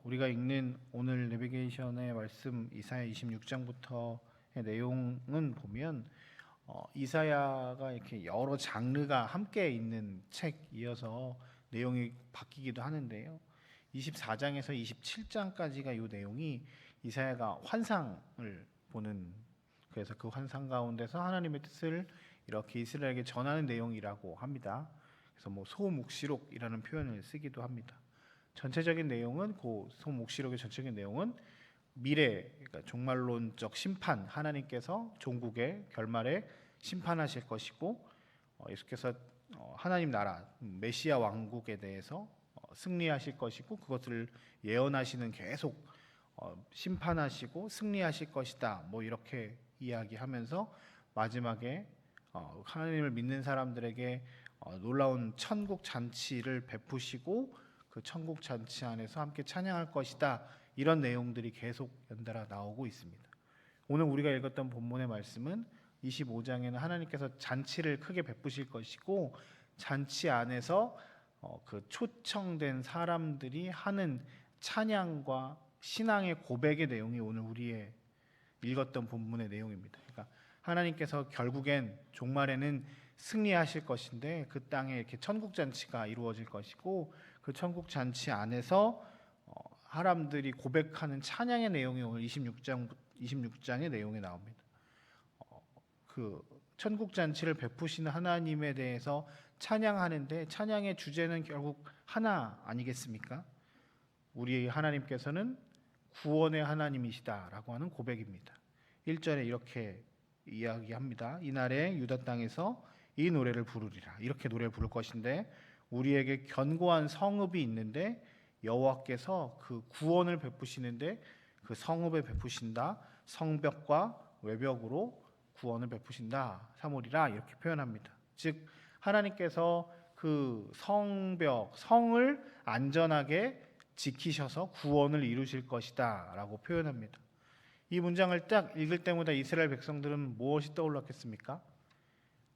우리가 읽는 오늘 내비게이션의 말씀 이사야 26장부터의 내용은 보면 이사야가 이렇게 여러 장르가 함께 있는 책이어서 내용이 바뀌기도 하는데요. 24장에서 27장까지가 이 내용이 이사야가 환상을 보는, 그래서 그 환상 가운데서 하나님의 뜻을 이렇게 이스라엘에게 전하는 내용이라고 합니다. 그래서 소묵시록이라는 표현을 쓰기도 합니다. 전체적인 내용은 소묵시록의 전체적인 내용은 미래, 그러니까 종말론적 심판, 하나님께서 종국의 결말에 심판하실 것이고, 예수께서 하나님 나라 메시아 왕국에 대해서 승리하실 것이고, 그것을 예언하시는 계속 심판하시고 승리하실 것이다, 이렇게 이야기하면서 마지막에 하나님을 믿는 사람들에게 놀라운 천국 잔치를 베푸시고 그 천국 잔치 안에서 함께 찬양할 것이다, 이런 내용들이 계속 연달아 나오고 있습니다. 오늘 우리가 읽었던 본문의 말씀은 25장에는 하나님께서 잔치를 크게 베푸실 것이고, 잔치 안에서 그 초청된 사람들이 하는 찬양과 신앙의 고백의 내용이 오늘 우리의 읽었던 본문의 내용입니다. 그러니까 하나님께서 결국엔 종말에는 승리하실 것인데, 그 땅에 이렇게 천국 잔치가 이루어질 것이고, 그 천국 잔치 안에서 사람들이 고백하는 찬양의 내용이 오늘 26장의 내용에 나옵니다. 그 천국 잔치를 베푸시는 하나님에 대해서 찬양하는데, 찬양의 주제는 결국 하나 아니겠습니까? 우리 하나님께서는 구원의 하나님이시다라고 하는 고백입니다. 1절에 이렇게 이야기합니다. 이날에 유다 땅에서 이 노래를 부르리라. 이렇게 노래를 부를 것인데, 우리에게 견고한 성읍이 있는데 여호와께서 그 구원을 베푸시는데 그 성읍에 베푸신다. 성벽과 외벽으로 구원을 베푸신다. 사모리라, 이렇게 표현합니다. 즉 하나님께서 그 성벽, 성을 안전하게 지키셔서 구원을 이루실 것이다 라고 표현합니다. 이 문장을 딱 읽을 때마다 이스라엘 백성들은 무엇이 떠올랐겠습니까?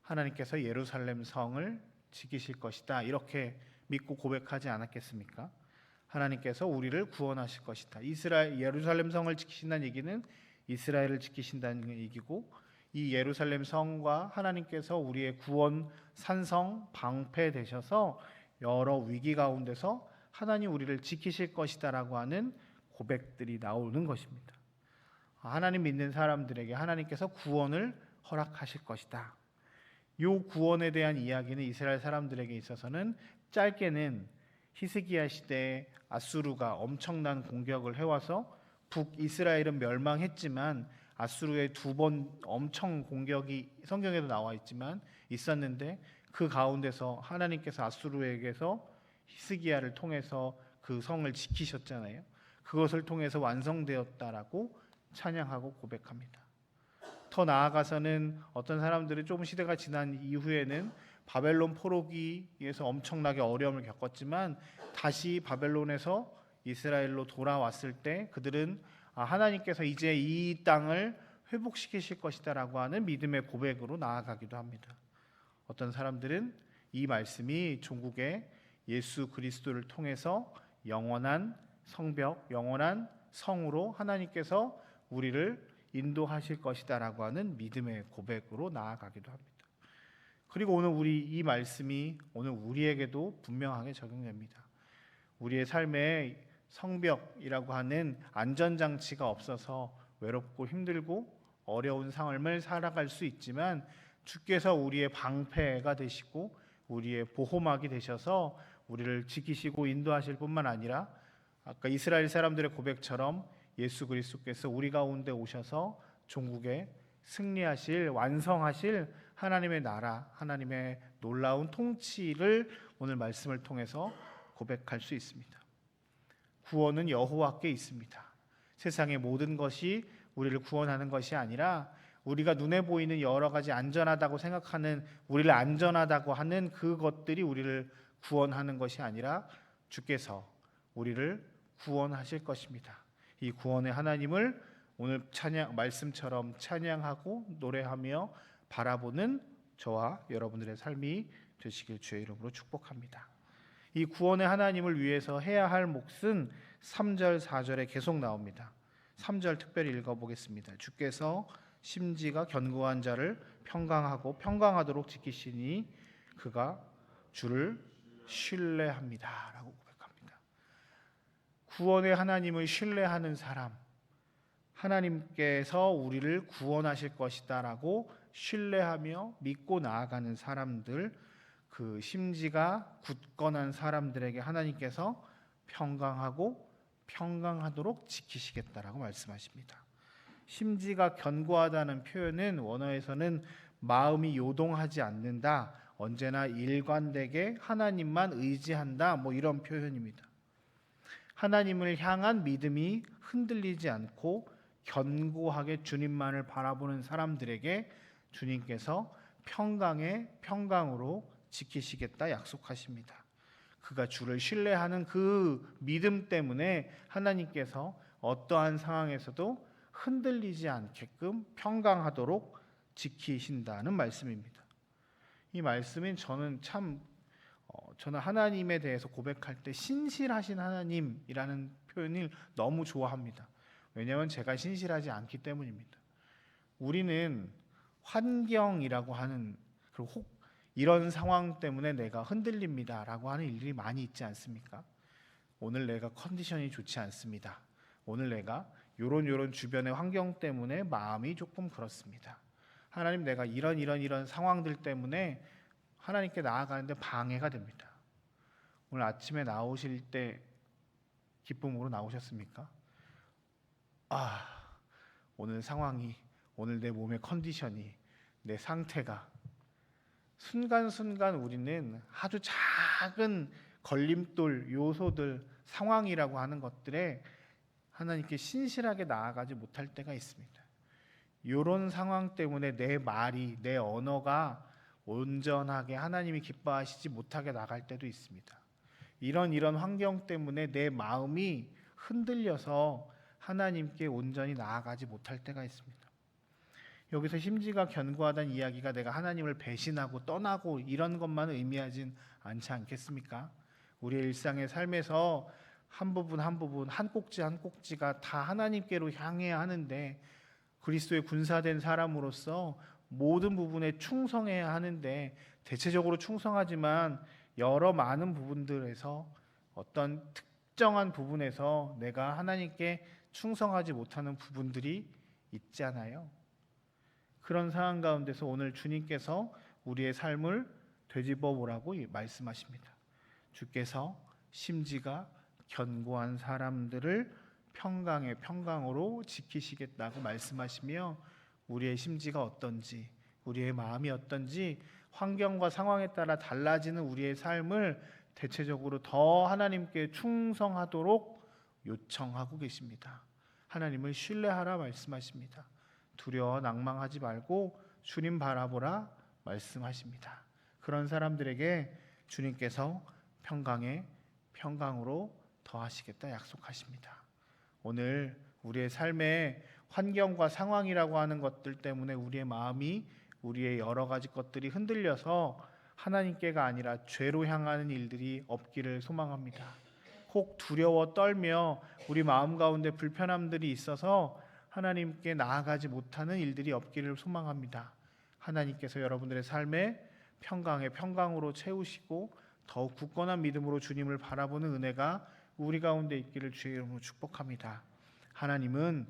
하나님께서 예루살렘 성을 지키실 것이다, 이렇게 믿고 고백하지 않았겠습니까? 하나님께서 우리를 구원하실 것이다. 예루살렘 성을 지키신다는 얘기는 이스라엘을 지키신다는 얘기고, 이 예루살렘 성과 하나님께서 우리의 구원 산성 방패 되셔서 여러 위기 가운데서 하나님 우리를 지키실 것이다라고 하는 고백들이 나오는 것입니다. 하나님 믿는 사람들에게 하나님께서 구원을 허락하실 것이다. 이 구원에 대한 이야기는 이스라엘 사람들에게 있어서는 짧게는 히스기야 시대에 아수르가 엄청난 공격을 해와서 북이스라엘은 멸망했지만, 아수르의 2번 엄청 공격이 성경에도 나와 있지만 있었는데, 그 가운데서 하나님께서 아수르에게서 히스기야를 통해서 그 성을 지키셨잖아요. 그것을 통해서 완성되었다라고 찬양하고 고백합니다. 더 나아가서는 어떤 사람들이 조금 시대가 지난 이후에는 바벨론 포로기에서 엄청나게 어려움을 겪었지만 다시 바벨론에서 이스라엘로 돌아왔을 때 그들은 하나님께서 이제 이 땅을 회복시키실 것이다라고 하는 믿음의 고백으로 나아가기도 합니다. 어떤 사람들은 이 말씀이 종국의 예수 그리스도를 통해서 영원한 성벽, 영원한 성으로 하나님께서 우리를 인도하실 것이다라고 하는 믿음의 고백으로 나아가기도 합니다. 그리고 오늘 이 말씀이 오늘 우리에게도 분명하게 적용됩니다. 우리의 삶에 성벽이라고 하는 안전장치가 없어서 외롭고 힘들고 어려운 삶을 살아갈 수 있지만, 주께서 우리의 방패가 되시고 우리의 보호막이 되셔서 우리를 지키시고 인도하실 뿐만 아니라, 아까 이스라엘 사람들의 고백처럼 예수 그리스도께서 우리 가운데 오셔서 종국에 승리하실, 완성하실 하나님의 나라, 하나님의 놀라운 통치를 오늘 말씀을 통해서 고백할 수 있습니다. 구원은 여호와께 있습니다. 세상의 모든 것이 우리를 구원하는 것이 아니라, 우리가 눈에 보이는 여러 가지 안전하다고 생각하는, 우리를 안전하다고 하는 그것들이 우리를 구원하는 것이 아니라 주께서 우리를 구원하실 것입니다. 이 구원의 하나님을 오늘 말씀처럼 찬양하고 노래하며 바라보는 저와 여러분들의 삶이 되시길 주의 이름으로 축복합니다. 이 구원의 하나님을 위해서 해야 할 몫은 3절 4절에 계속 나옵니다. 3절 특별히 읽어보겠습니다. 주께서 심지가 견고한 자를 평강하고 평강하도록 지키시니 그가 주를 신뢰합니다 라고 고백합니다. 구원의 하나님을 신뢰하는 사람, 하나님께서 우리를 구원하실 것이다 라고 신뢰하며 믿고 나아가는 사람들, 그 심지가 굳건한 사람들에게 하나님께서 평강하고 평강하도록 지키시겠다라고 말씀하십니다. 심지가 견고하다는 표현은 원어에서는 마음이 요동하지 않는다, 언제나 일관되게 하나님만 의지한다, 이런 표현입니다. 하나님을 향한 믿음이 흔들리지 않고 견고하게 주님만을 바라보는 사람들에게 주님께서 평강의 평강으로 지키시겠다 약속하십니다. 그가 주를 신뢰하는 그 믿음 때문에 하나님께서 어떠한 상황에서도 흔들리지 않게끔 평강하도록 지키신다는 말씀입니다. 이 말씀은 저는 하나님에 대해서 고백할 때 신실하신 하나님이라는 표현을 너무 좋아합니다. 왜냐하면 제가 신실하지 않기 때문입니다. 우리는 환경이라고 하는, 그리고 이런 상황 때문에 내가 흔들립니다 라고 하는 일들이 많이 있지 않습니까? 오늘 내가 컨디션이 좋지 않습니다. 오늘 내가 요런 주변의 환경 때문에 마음이 조금 그렇습니다. 하나님, 내가 이런 상황들 때문에 하나님께 나아가는데 방해가 됩니다. 오늘 아침에 나오실 때 기쁨으로 나오셨습니까? 오늘 상황이, 오늘 내 몸의 컨디션이, 내 상태가, 순간순간 우리는 아주 작은 걸림돌, 요소들, 상황이라고 하는 것들에 하나님께 신실하게 나아가지 못할 때가 있습니다. 이런 상황 때문에 내 말이, 내 언어가 온전하게 하나님이 기뻐하시지 못하게 나갈 때도 있습니다. 이런 환경 때문에 내 마음이 흔들려서 하나님께 온전히 나아가지 못할 때가 있습니다. 여기서 심지가 견고하다는 이야기가 내가 하나님을 배신하고 떠나고 이런 것만 의미하진 않지 않겠습니까? 우리의 일상의 삶에서 한 부분 한 꼭지 한 꼭지가 다 하나님께로 향해야 하는데, 그리스도의 군사된 사람으로서 모든 부분에 충성해야 하는데, 대체적으로 충성하지만 여러 많은 부분들에서 어떤 특정한 부분에서 내가 하나님께 충성하지 못하는 부분들이 있잖아요. 그런 상황 가운데서 오늘 주님께서 우리의 삶을 되짚어 보라고 말씀하십니다. 주께서 심지가 견고한 사람들을 평강의 평강으로 지키시겠다고 말씀하시며, 우리의 심지가 어떤지, 우리의 마음이 어떤지, 환경과 상황에 따라 달라지는 우리의 삶을 대체적으로 더 하나님께 충성하도록 요청하고 계십니다. 하나님을 신뢰하라 말씀하십니다. 두려워 낭망하지 말고 주님 바라보라 말씀하십니다. 그런 사람들에게 주님께서 평강의 평강으로 더하시겠다 약속하십니다. 오늘 우리의 삶의 환경과 상황이라고 하는 것들 때문에 우리의 마음이, 우리의 여러 가지 것들이 흔들려서 하나님께가 아니라 죄로 향하는 일들이 없기를 소망합니다. 혹 두려워 떨며 우리 마음 가운데 불편함들이 있어서 하나님께 나아가지 못하는 일들이 없기를 소망합니다. 하나님께서 여러분들의 삶에 평강의 평강으로 채우시고 더욱 굳건한 믿음으로 주님을 바라보는 은혜가 우리 가운데 있기를 주의 이름으로 축복합니다. 하나님은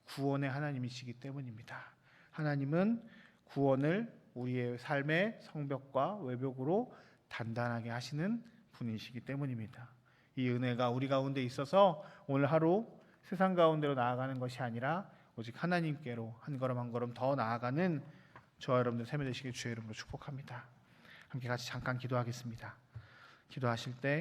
구원의 하나님이시기 때문입니다. 하나님은 구원을 우리의 삶의 성벽과 외벽으로 단단하게 하시는 분이시기 때문입니다. 이 은혜가 우리 가운데 있어서 오늘 하루 세상 가운데로 나아가는 것이 아니라 오직 하나님께로 한 걸음 한 걸음 더 나아가는 저와 여러분들 삶이 되시길 주의 이름으로 축복합니다. 함께 같이 잠깐 기도하겠습니다. 기도하실 때